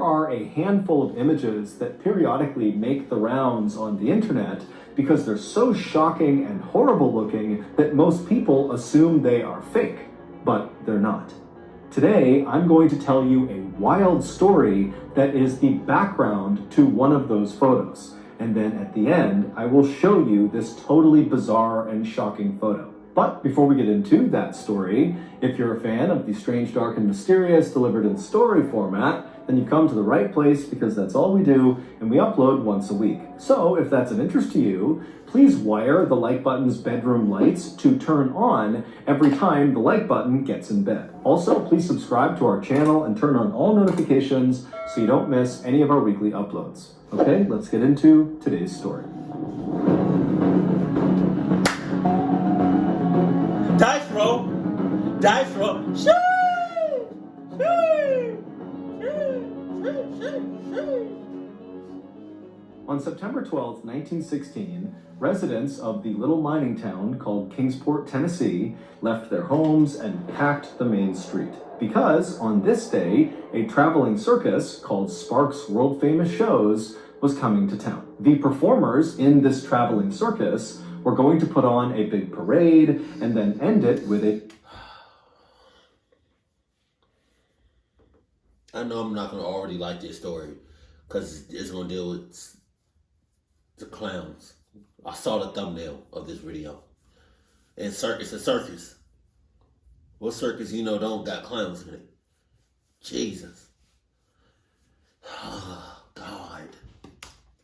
are a handful of images that periodically make the rounds on the internet because they're so shocking and horrible looking that most people assume they are fake, but they're not. Today, I'm going to tell you a wild story that is the background to one of those photos. And then at the end, I will show you this totally bizarre and shocking photo. But before we get into that story, if you're a fan of the strange, dark, and mysterious delivered in story format, then you've come to the right place because that's all we do, and we upload once a week. So if that's of interest to you, please wire the like button's bedroom lights to turn on every time the like button gets in bed. Also, please subscribe to our channel and turn on all notifications so you don't miss any of our weekly uploads. Okay, let's get into today's story. Dice roll! Dice roll! On September 12, 1916, residents of the little mining town called Kingsport, Tennessee, left their homes and packed the main street. Because on this day, a traveling circus called Sparks' World Famous Shows was coming to town. The performers in this traveling circus were going to put on a big parade and then end it with a... I know I'm not going to already like this story because it's going to deal with the clowns. I saw the thumbnail of this video. And circus, a circus. What circus, don't got clowns in it? Jesus. Oh, God.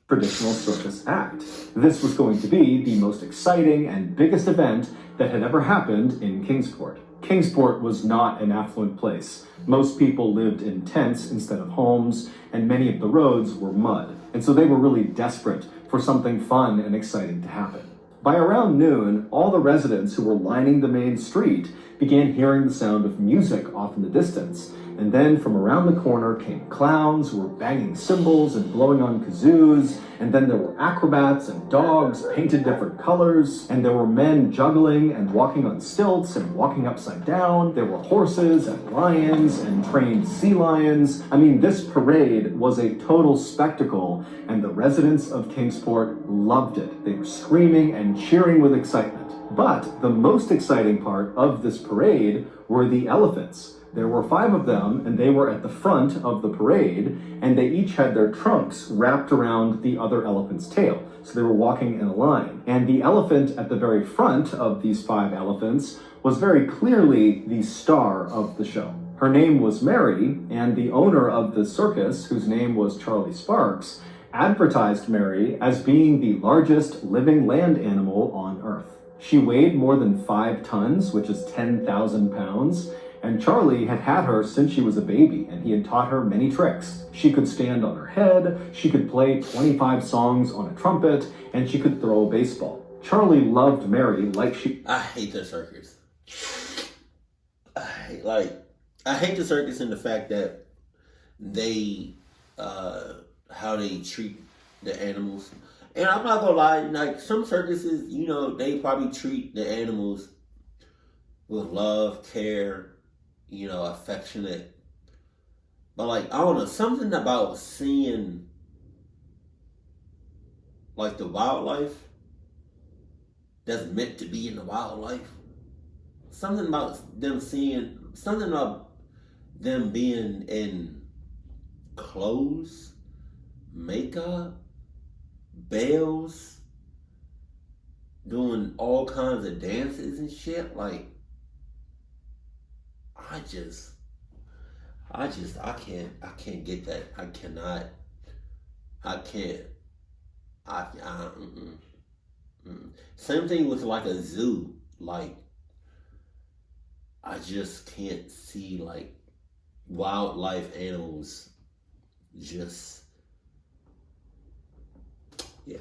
Traditional circus act. This was going to be the most exciting and biggest event that had ever happened in Kingsport. Kingsport was not an affluent place. Most people lived in tents instead of homes, and many of the roads were mud. And so they were really desperate for something fun and exciting to happen. By around noon, all the residents who were lining the main street began hearing the sound of music off in the distance. And then from around the corner came clowns who were banging cymbals and blowing on kazoos. And then there were acrobats and dogs painted different colors. And there were men juggling and walking on stilts and walking upside down. There were horses and lions and trained sea lions. I mean, this parade was a total spectacle, and the residents of Kingsport loved it. They were screaming and cheering with excitement. But the most exciting part of this parade were the elephants. There were 5 of them, and they were at the front of the parade, and they each had their trunks wrapped around the other elephant's tail. So they were walking in a line. And the elephant at the very front of these 5 elephants was very clearly the star of the show. Her name was Mary, and the owner of the circus, whose name was Charlie Sparks, advertised Mary as being the largest living land animal on Earth. She weighed more than 5 tons, which is 10,000 pounds, and Charlie had had her since she was a baby, and he had taught her many tricks. She could stand on her head, she could play 25 songs on a trumpet, and she could throw a baseball. Charlie loved Mary like she... I hate the circus. I hate the circus in the fact that they, how they treat the animals. And I'm not gonna lie, like some circuses, they probably treat the animals with love, care, affectionate. But I don't know, something about seeing the wildlife that's meant to be in the wildlife. Something about them being in clothes, makeup, bells, doing all kinds of dances and shit. I can't get that. I can't. Same thing with a zoo. I just can't see wildlife animals just, yeah.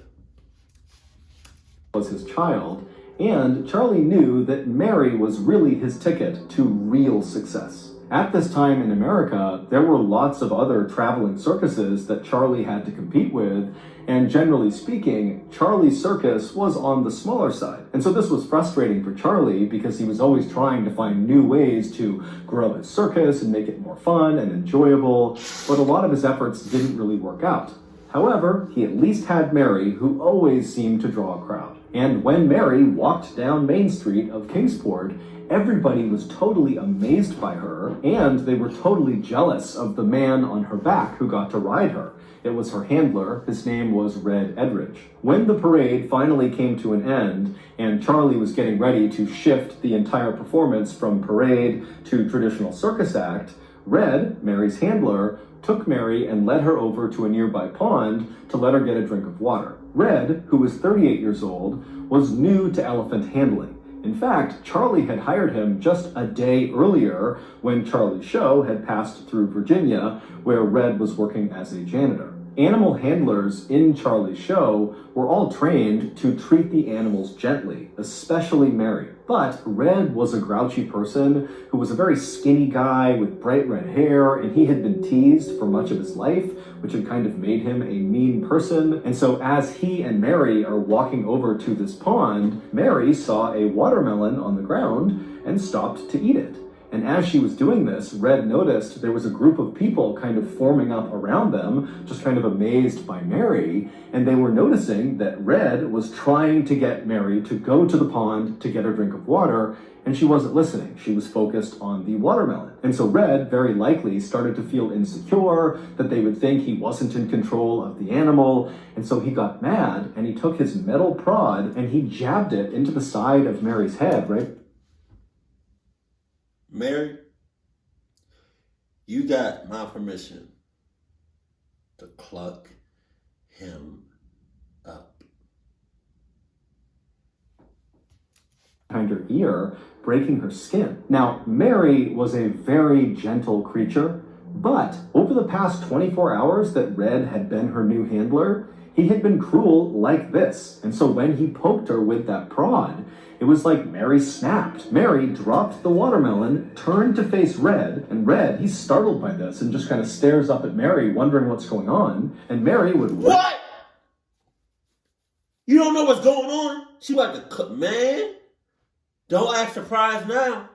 Was his child, and Charlie knew that Mary was really his ticket to real success. At this time in America, there were lots of other traveling circuses that Charlie had to compete with, and generally speaking, Charlie's circus was on the smaller side. And so this was frustrating for Charlie because he was always trying to find new ways to grow his circus and make it more fun and enjoyable, but a lot of his efforts didn't really work out. However, he at least had Mary, who always seemed to draw a crowd. And when Mary walked down Main Street of Kingsport, everybody was totally amazed by her, and they were totally jealous of the man on her back who got to ride her. It was her handler. His name was Red Edridge. When the parade finally came to an end, and Charlie was getting ready to shift the entire performance from parade to traditional circus act, Red, Mary's handler, took Mary and led her over to a nearby pond to let her get a drink of water. Red, who was 38 years old, was new to elephant handling. In fact, Charlie had hired him just a day earlier when Charlie's show had passed through Virginia, where Red was working as a janitor. Animal handlers in Charlie's show were all trained to treat the animals gently, especially Mary. But Red was a grouchy person who was a very skinny guy with bright red hair, and he had been teased for much of his life, which had kind of made him a mean person. And so as he and Mary are walking over to this pond, Mary saw a watermelon on the ground and stopped to eat it. And as she was doing this, Red noticed there was a group of people kind of forming up around them, just kind of amazed by Mary, and they were noticing that Red was trying to get Mary to go to the pond to get her drink of water, and she wasn't listening. She was focused on the watermelon. And so Red very likely started to feel insecure, that they would think he wasn't in control of the animal, and so he got mad, and he took his metal prod and he jabbed it into the side of Mary's head, right? Mary, you got my permission to cluck him up. Behind her ear, breaking her skin. Now, Mary was a very gentle creature, but over the past 24 hours that Red had been her new handler, he had been cruel like this. And so when he poked her with that prod, it was like Mary snapped. Mary dropped the watermelon, turned to face Red, and Red, he's startled by this and just kind of stares up at Mary, wondering what's going on. And Mary would... What? You don't know what's going on? She about to cook, man. Don't act surprised now.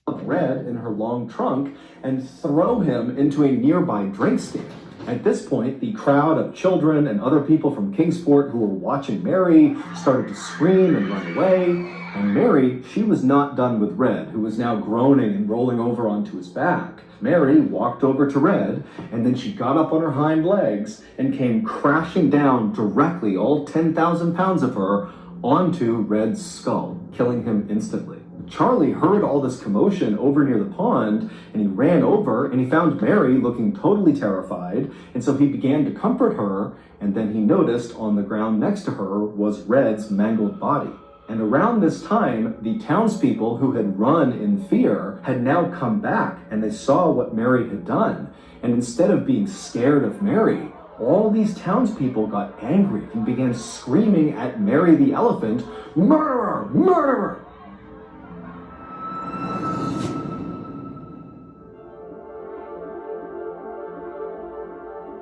Red in her long trunk and throw him into a nearby drink stand. At this point, the crowd of children and other people from Kingsport who were watching Mary started to scream and run away. And Mary, she was not done with Red, who was now groaning and rolling over onto his back. Mary walked over to Red, and then she got up on her hind legs and came crashing down directly, all 10,000 pounds of her, onto Red's skull, killing him instantly. Charlie heard all this commotion over near the pond, and he ran over and he found Mary looking totally terrified, and so he began to comfort her, and then he noticed on the ground next to her was Red's mangled body. And around this time, the townspeople who had run in fear had now come back, and they saw what Mary had done. And instead of being scared of Mary, all these townspeople got angry and began screaming at Mary the elephant, "Murderer! Murderer!"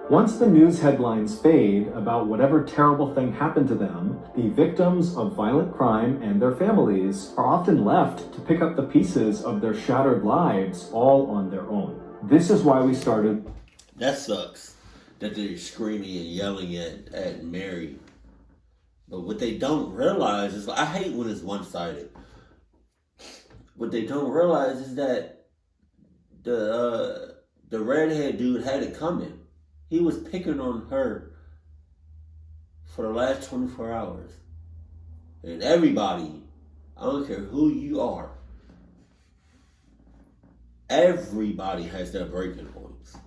Once the news headlines fade about whatever terrible thing happened to them, the victims of violent crime and their families are often left to pick up the pieces of their shattered lives all on their own. This is why we started... That sucks, that they're screaming and yelling at Mary. But what they don't realize is, I hate when it's one-sided. What they don't realize is that the redhead dude had it coming. He was picking on her for the last 24 hours. And everybody, I don't care who you are, everybody has their breaking points.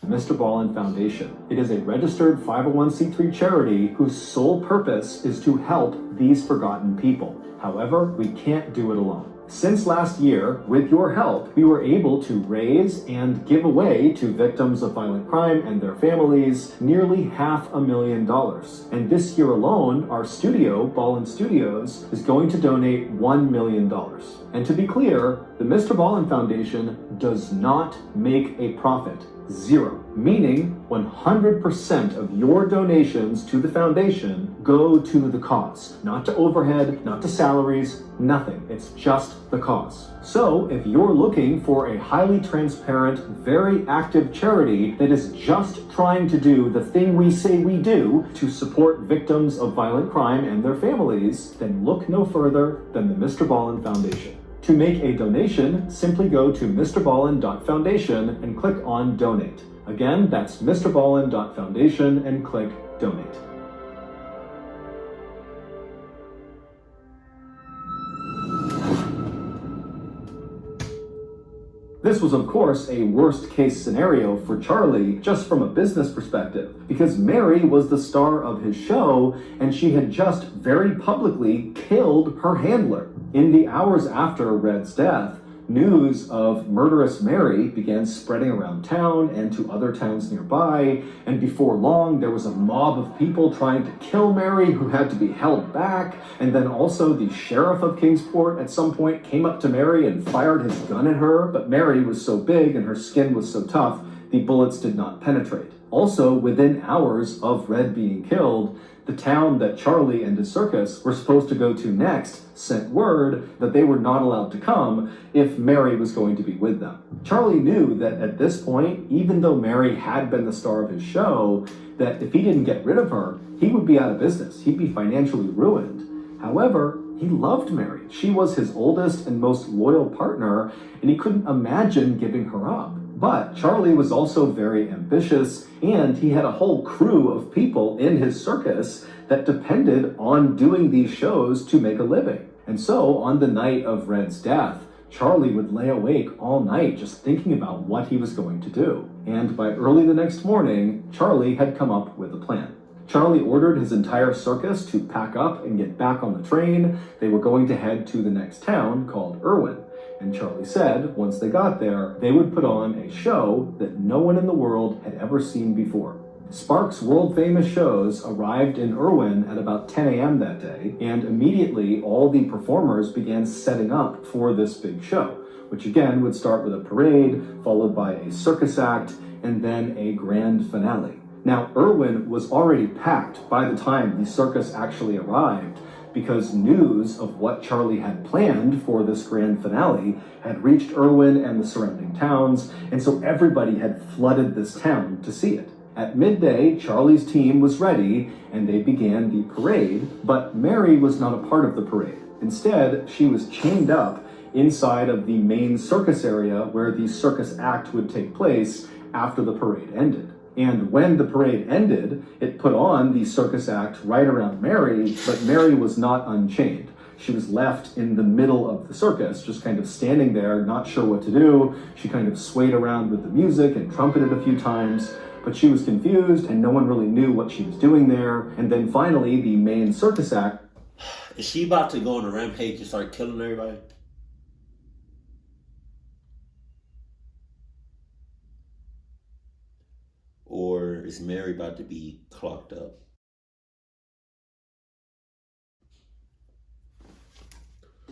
Mr. Ballin Foundation. It is a registered 501c3 charity whose sole purpose is to help these forgotten people. However, we can't do it alone. Since last year, with your help, we were able to raise and give away to victims of violent crime and their families nearly $500,000. And this year alone, our studio, Ballin Studios, is going to donate $1 million. And to be clear, the Mr. Ballin Foundation does not make a profit. Zero. Meaning 100% of your donations to the foundation go to the cause. Not to overhead, not to salaries, nothing. It's just the cause. So if you're looking for a highly transparent, very active charity that is just trying to do the thing we say we do to support victims of violent crime and their families, then look no further than the Mr. Ballin Foundation. To make a donation, simply go to mrballin.foundation and click on Donate. Again, that's mrballin.foundation and click Donate. This was, of course, a worst-case scenario for Charlie, just from a business perspective, because Mary was the star of his show, and she had just very publicly killed her handler. In the hours after Red's death, news of murderous Mary began spreading around town and to other towns nearby, and before long there was a mob of people trying to kill Mary who had to be held back, and then also the sheriff of Kingsport at some point came up to Mary and fired his gun at her, but Mary was so big and her skin was so tough, the bullets did not penetrate. Also, within hours of Red being killed, the town that Charlie and his circus were supposed to go to next sent word that they were not allowed to come if Mary was going to be with them. Charlie knew that at this point, even though Mary had been the star of his show, that if he didn't get rid of her, he would be out of business. He'd be financially ruined. However, he loved Mary. She was his oldest and most loyal partner, and he couldn't imagine giving her up. But Charlie was also very ambitious, and he had a whole crew of people in his circus that depended on doing these shows to make a living. And so, on the night of Red's death, Charlie would lay awake all night just thinking about what he was going to do. And by early the next morning, Charlie had come up with a plan. Charlie ordered his entire circus to pack up and get back on the train. They were going to head to the next town called Irwin. And Charlie said, once they got there, they would put on a show that no one in the world had ever seen before. Sparks' world-famous shows arrived in Irwin at about 10 a.m. that day, and immediately all the performers began setting up for this big show, which again would start with a parade, followed by a circus act, and then a grand finale. Now, Irwin was already packed by the time the circus actually arrived, because news of what Charlie had planned for this grand finale had reached Irwin and the surrounding towns, and so everybody had flooded this town to see it. At midday, Charlie's team was ready, and they began the parade, but Mary was not a part of the parade. Instead, she was chained up inside of the main circus area where the circus act would take place after the parade ended. And when the parade ended, it put on the circus act right around Mary, but Mary was not unchained. She was left in the middle of the circus, just kind of standing there, not sure what to do. She kind of swayed around with the music and trumpeted a few times, but she was confused and no one really knew what she was doing there. And then finally, the main circus act. Is she about to go on a rampage and start killing everybody? Or is Mary about to be clocked up?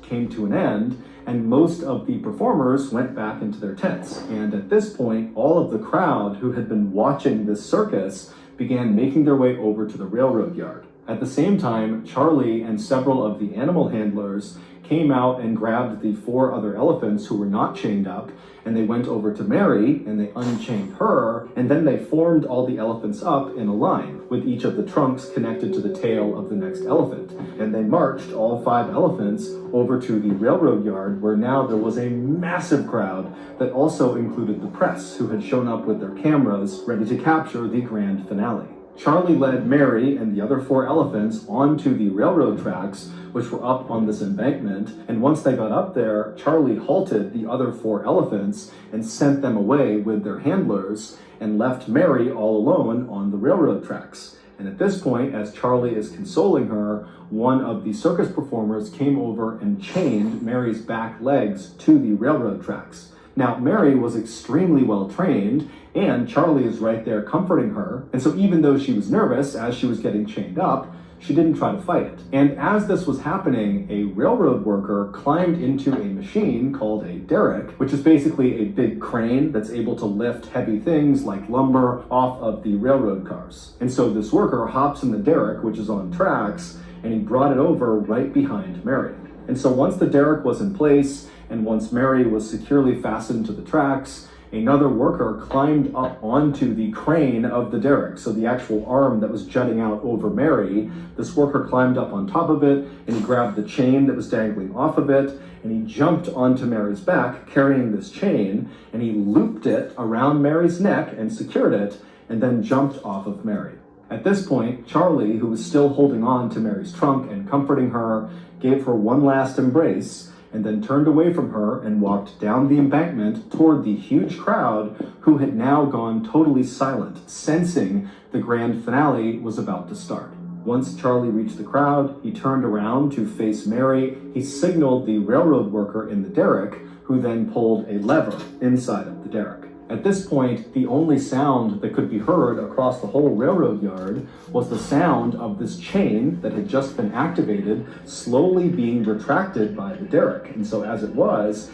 Came to an end, and most of the performers went back into their tents. And at this point, all of the crowd who had been watching this circus began making their way over to the railroad yard. At the same time, Charlie and several of the animal handlers came out and grabbed the 4 other elephants who were not chained up, and they went over to Mary and they unchained her, and then they formed all the elephants up in a line with each of the trunks connected to the tail of the next elephant. And they marched all 5 elephants over to the railroad yard, where now there was a massive crowd that also included the press, who had shown up with their cameras ready to capture the grand finale. Charlie led Mary and the other 4 elephants onto the railroad tracks, which were up on this embankment, and once they got up there, Charlie halted the other 4 elephants and sent them away with their handlers and left Mary all alone on the railroad tracks. And at this point, as Charlie is consoling her, one of the circus performers came over and chained Mary's back legs to the railroad tracks. Now, Mary was extremely well trained, and Charlie is right there comforting her. And so even though she was nervous as she was getting chained up, she didn't try to fight it. And as this was happening, a railroad worker climbed into a machine called a derrick, which is basically a big crane that's able to lift heavy things like lumber off of the railroad cars. And so this worker hops in the derrick, which is on tracks, and he brought it over right behind Mary. And so once the derrick was in place, and once Mary was securely fastened to the tracks, another worker climbed up onto the crane of the derrick, so the actual arm that was jutting out over Mary. This worker climbed up on top of it, and he grabbed the chain that was dangling off of it, and he jumped onto Mary's back carrying this chain, and he looped it around Mary's neck and secured it, and then jumped off of Mary. At this point, Charlie, who was still holding on to Mary's trunk and comforting her, gave her one last embrace, and then turned away from her and walked down the embankment toward the huge crowd who had now gone totally silent, sensing the grand finale was about to start. Once Charlie reached the crowd, he turned around to face Mary. He signaled the railroad worker in the derrick, who then pulled a lever inside of the derrick. At this point, the only sound that could be heard across the whole railroad yard was the sound of this chain that had just been activated slowly being retracted by the derrick. And so as it was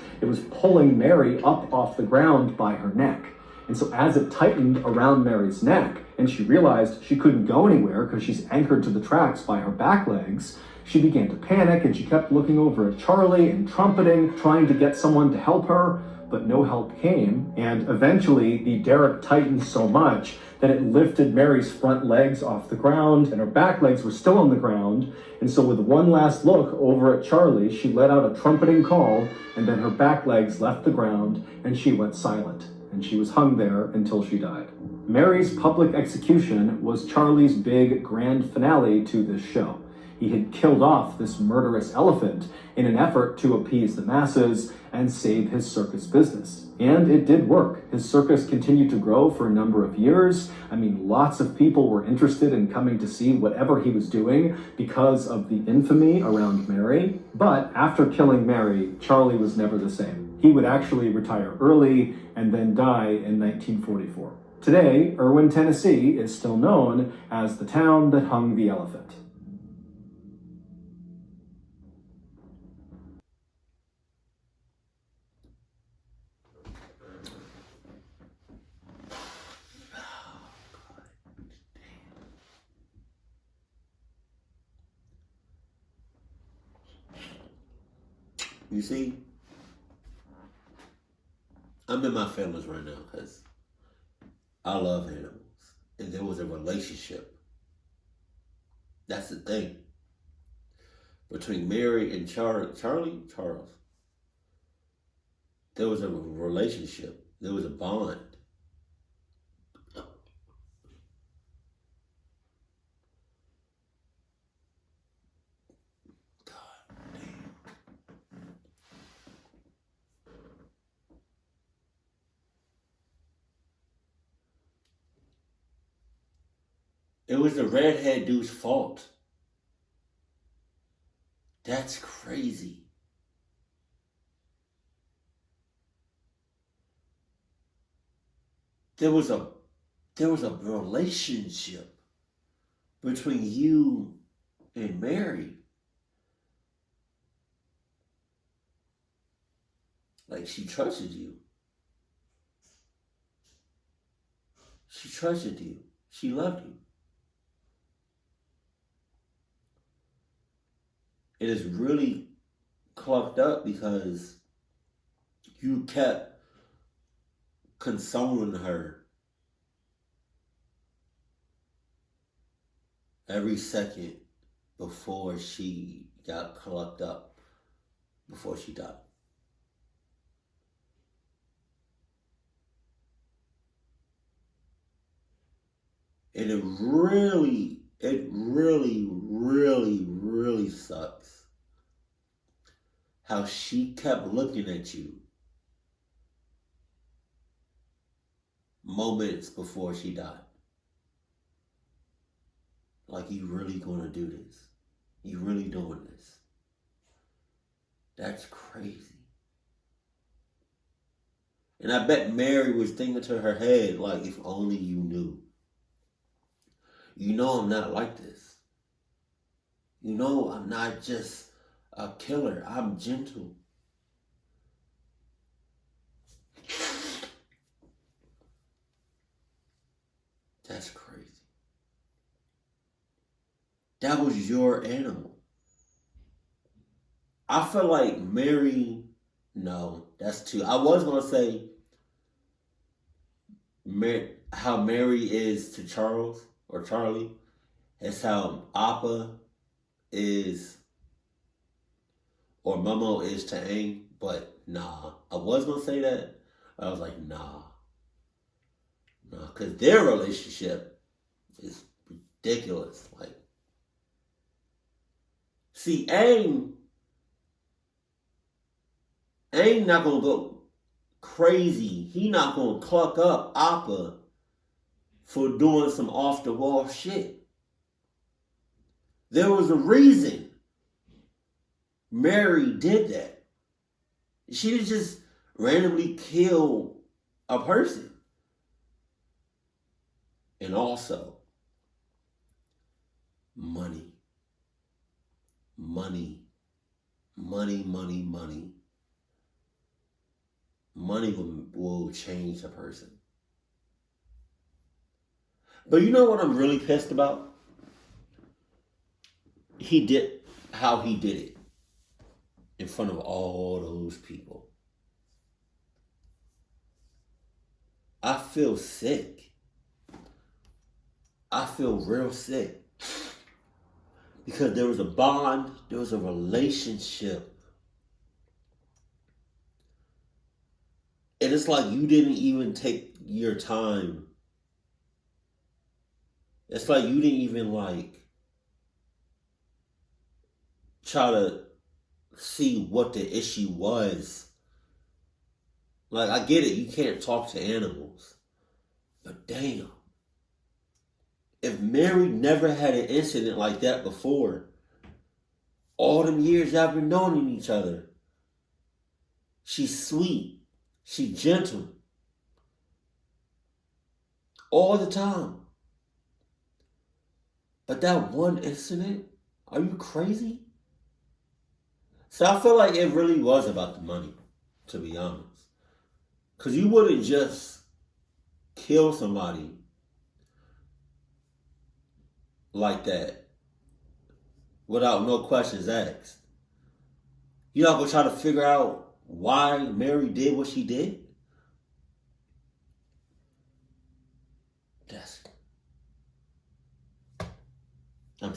pulling Mary up off the ground by her neck. And so as it tightened around Mary's neck, and she realized she couldn't go anywhere because she's anchored to the tracks by her back legs, she began to panic, and she kept looking over at Charlie and trumpeting, trying to get someone to help her. But no help came, and eventually the derrick tightened so much that it lifted Mary's front legs off the ground, and her back legs were still on the ground. And so with one last look over at Charlie, she let out a trumpeting call, and then her back legs left the ground, and she went silent, and she was hung there until she died. Mary's public execution was Charlie's big grand finale to this show. He had killed off this murderous elephant in an effort to appease the masses and save his circus business. And it did work. His circus continued to grow for a number of years. I mean, lots of people were interested in coming to see whatever he was doing because of the infamy around Mary. But after killing Mary, Charlie was never the same. He would actually retire early and then die in 1944. Today, Irwin, Tennessee is still known as the town that hung the elephant. You see, I'm in my feelings right now because I love animals. And there was a relationship. That's the thing. Between Mary and Charles. There was a relationship. There was a bond. It was the redhead dude's fault. That's crazy. There was a relationship between you and Mary. Like, she trusted you. She trusted you. She loved you. It is really clucked up because you kept consoling her every second before she got clucked up, before she died. And it really sucks how she kept looking at you moments before she died. Like, you really gonna do this? You really doing this? That's crazy. And I bet Mary was thinking to her head, like, if only you knew. You know I'm not like this. You know I'm not just a killer. I'm gentle. That's crazy. That was your animal. I feel like Mary, no, that's too. I was going to say how Mary is to Charles or Charlie. It's how Appa is or Momo is to Aang. But nah, I was going to say that. I was like, nah. Nah, because their relationship is ridiculous. Like, see, Aang not gonna go crazy. He not gonna cluck up Appa for doing some off the wall shit. There was a reason Mary did that. She didn't just randomly kill a person. And also, money. Money. Money, money, money. Money will change a person. But you know what I'm really pissed about? How he did it in front of all those people. I feel sick. I feel real sick. Because there was a bond, there was a relationship. And it's like you didn't even take your time. It's like you didn't even try to see what the issue was. Like, I get it, you can't talk to animals. But damn. If Mary never had an incident like that before, all them years y'all been knowing each other, she's sweet, she's gentle, all the time. But that one incident, are you crazy? So I feel like it really was about the money, to be honest. Because you wouldn't just kill somebody like that without no questions asked. You're not going to try to figure out why Mary did what she did? I'm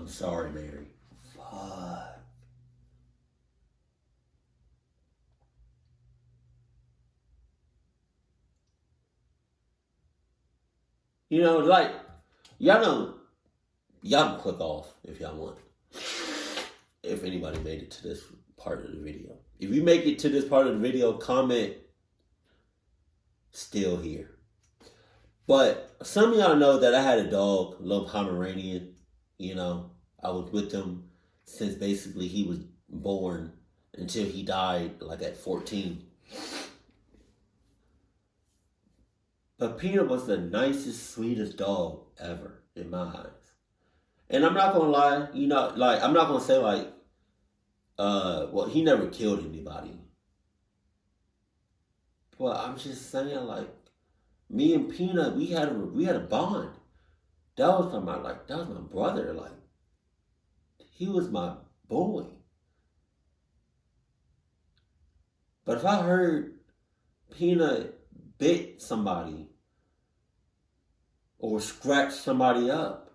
sorry, Mary. Fuck. You know, like, y'all can click off if y'all want. If anybody made it to this part of the video. If you make it to this part of the video, comment still here. But some of y'all know that I had a dog, a little Pomeranian. You know, I was with him since basically he was born until he died like at 14. But Peanut was the nicest, sweetest dog ever in my eyes. And I'm not gonna lie, you know, like, I'm not gonna say like, well, he never killed anybody. But I'm just saying, like, me and Peanut, we had a bond. That was my brother. Like, he was my boy. But if I heard Peanut bit somebody or scratched somebody up,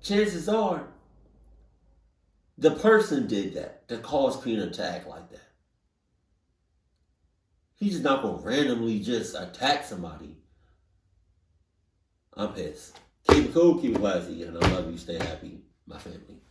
chances are the person did that caused Peanut to act like that. He's just not gonna randomly just attack somebody. I'm pissed. Keep it cool, keep it classy, and I love you. Stay happy, my family.